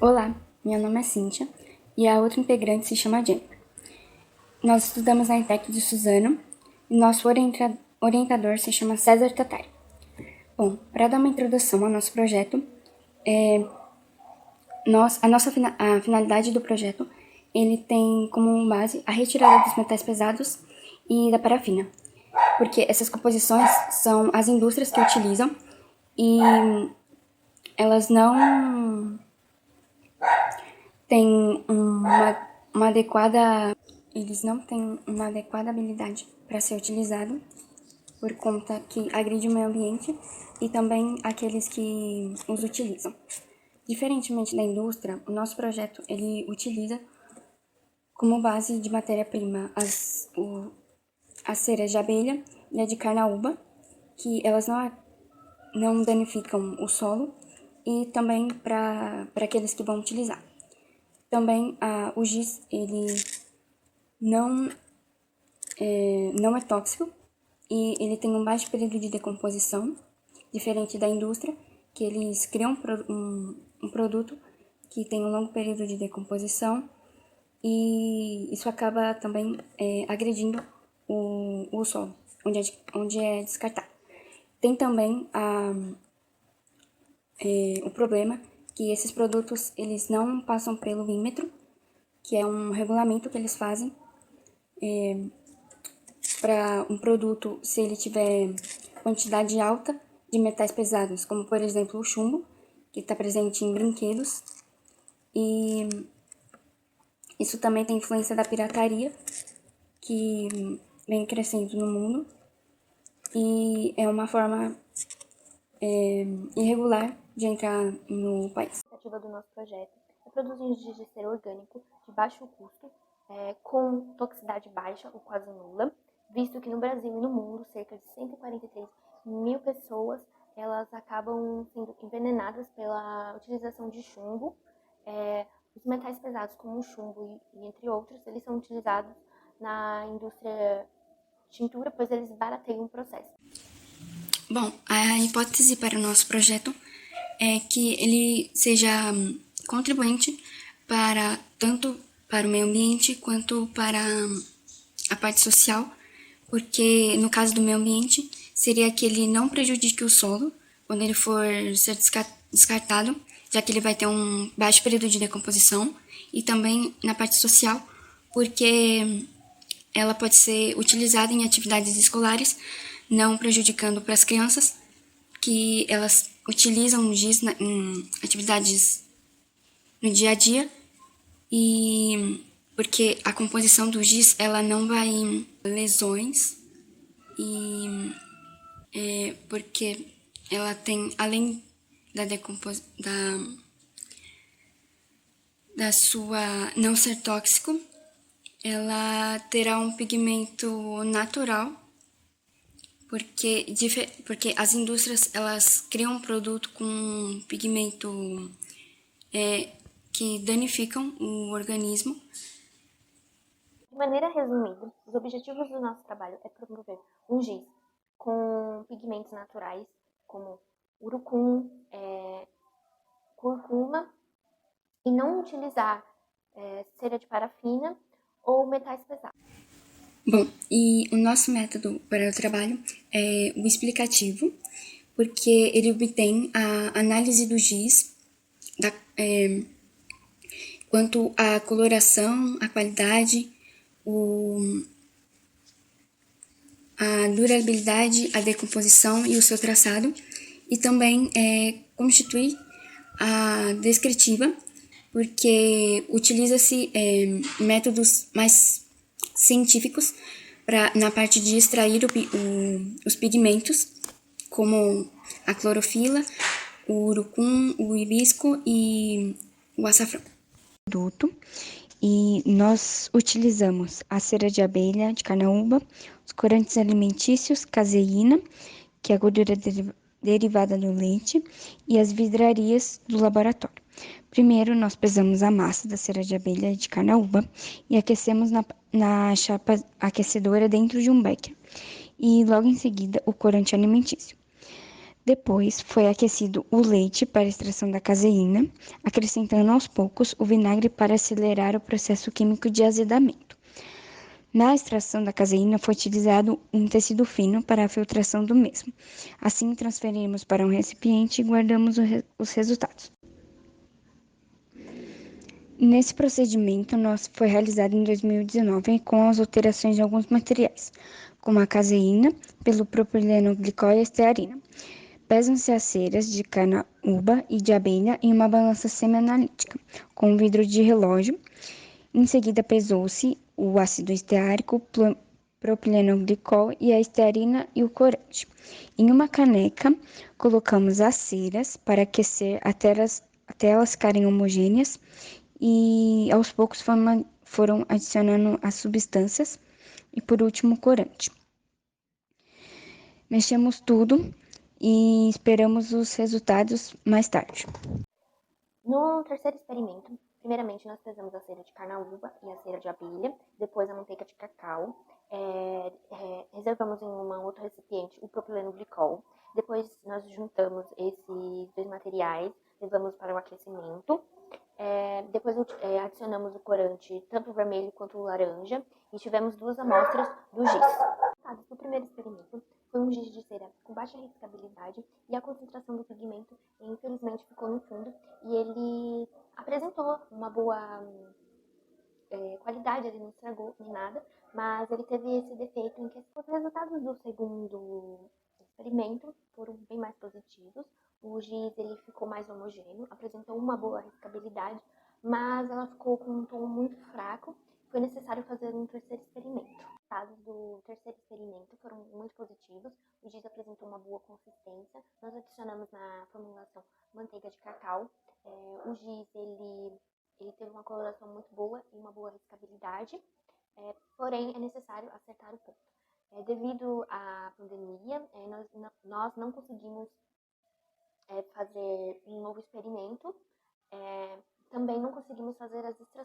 Olá, meu nome é Cíntia e a outra integrante se chama Jennifer. Nós estudamos na ETEC de Suzano e nosso orientador se chama César Tatari. Bom, para dar uma introdução ao nosso projeto, a finalidade do projeto, ele tem como base a retirada dos metais pesados e da parafina, porque essas composições são as indústrias que utilizam e elas não têm uma adequada, eles não têm uma adequada habilidade para ser utilizado por conta que agride o meio ambiente e também aqueles que os utilizam. Diferentemente da indústria, o nosso projeto ele utiliza como base de matéria-prima as ceras de abelha e a de carnaúba, que elas não danificam o solo e também para aqueles que vão utilizar. Também o giz ele não é tóxico e ele tem um baixo período de decomposição, diferente da indústria, que eles criam um produto que tem um longo período de decomposição e isso acaba também agredindo o solo, onde é descartado. Tem também o problema que esses produtos eles não passam pelo ímetro, que é um regulamento que eles fazem para um produto, se ele tiver quantidade alta de metais pesados, como por exemplo o chumbo, que está presente em brinquedos, e isso também tem influência da pirataria, que vem crescendo no mundo, e é uma forma irregular de entrar no país. A iniciativa do nosso projeto é produzir giz de cera orgânico de baixo custo, com toxicidade baixa ou quase nula, visto que no Brasil e no mundo cerca de 143 mil pessoas elas acabam sendo envenenadas pela utilização de chumbo. Os metais pesados como o chumbo e entre outros, eles são utilizados na indústria de tintura, pois eles barateiam o processo. Bom, a hipótese para o nosso projeto é que ele seja contribuinte tanto para o meio ambiente quanto para a parte social, porque no caso do meio ambiente seria que ele não prejudique o solo quando ele for ser descartado, já que ele vai ter um baixo período de decomposição, e também na parte social, porque ela pode ser utilizada em atividades escolares, não prejudicando para as crianças, que elas utilizam o giz em atividades no dia a dia, e porque a composição do giz ela não vai em lesões, e porque ela tem, além da sua não ser tóxico, ela terá um pigmento natural, porque as indústrias elas criam um produto com um pigmento que danificam o organismo. De maneira resumida, os objetivos do nosso trabalho é promover um giz com pigmentos naturais, como urucum, curcuma, e não utilizar cera de parafina ou metais pesados. Bom, e o nosso método para o trabalho é o explicativo, porque ele obtém a análise do giz, quanto à coloração, a qualidade, a durabilidade, a decomposição e o seu traçado, e também constitui a descritiva, porque utiliza-se métodos mais científicos na parte de extrair os pigmentos, como a clorofila, o urucum, o hibisco e o açafrão. E nós utilizamos a cera de abelha de carnaúba, os corantes alimentícios, caseína, que é a gordura derivada do leite, e as vidrarias do laboratório. Primeiro, nós pesamos a massa da cera de abelha de carnaúba e aquecemos na chapa aquecedora dentro de um becker. E logo em seguida, o corante alimentício. Depois foi aquecido o leite para a extração da caseína, acrescentando aos poucos o vinagre para acelerar o processo químico de azedamento. Na extração da caseína foi utilizado um tecido fino para a filtração do mesmo. Assim, transferimos para um recipiente e guardamos os resultados. Nesse procedimento, foi realizado em 2019 com as alterações de alguns materiais, como a caseína, pelo propileno glicol e a estearina. Pesam-se as ceras de cana-uba e de abelha em uma balança semi-analítica, com um vidro de relógio. Em seguida, pesou-se o ácido esteárico, propileno glicol e a estearina e o corante. Em uma caneca, colocamos as ceras para aquecer até elas ficarem homogêneas e aos poucos foram adicionando as substâncias e por último o corante. Mexemos tudo e esperamos os resultados mais tarde. No terceiro experimento, primeiramente nós pesamos a cera de carnaúba e a cera de abelha, depois a manteiga de cacau, reservamos em um outro recipiente o propileno glicol, depois nós juntamos esses dois materiais, levamos para o aquecimento, depois adicionamos o corante, tanto o vermelho quanto o laranja, e tivemos 2 amostras do giz. No primeiro experimento, foi um giz de cera com baixa riscabilidade e a concentração do pigmento, infelizmente, ficou no fundo e ele apresentou uma boa qualidade, ele não estragou nem nada, mas ele teve esse defeito em que os resultados do segundo experimento foram bem mais positivos. O giz ele ficou mais homogêneo, apresentou uma boa riscabilidade, mas ela ficou com um tom muito fraco. Foi necessário fazer um terceiro experimento. Os resultados do terceiro experimento foram muito positivos. O giz apresentou uma boa consistência. Nós adicionamos na formulação manteiga de cacau. O giz ele teve uma coloração muito boa e uma boa riscabilidade, porém é necessário acertar o ponto. Devido à pandemia, nós não conseguimos fazer um novo experimento, também não conseguimos fazer as extrações